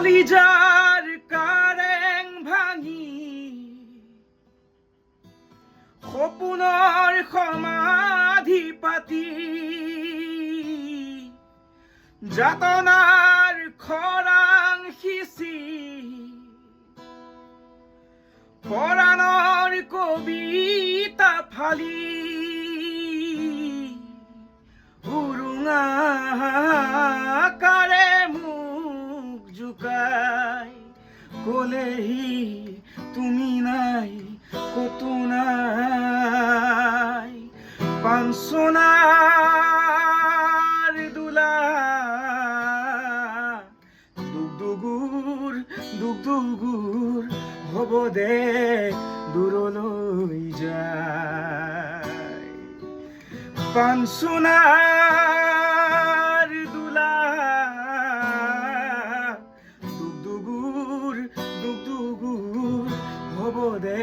কলিজাৰ কাৰেং ভাঙি সপোনৰ সমাধি পাতি যাতনাৰ খৰাং সিঁচি পৰাণৰ কবিতা ফালি উৰুঙা কাৰে মুখ জোকাই কলেহি তুমি নাই কতো নাই পাঞ্চনাৰ দোলা দুগুৰ হ'ব দে দূৰলৈ যায় পাঞ্চনাৰ দোলা দুগুৰ হ'ব দে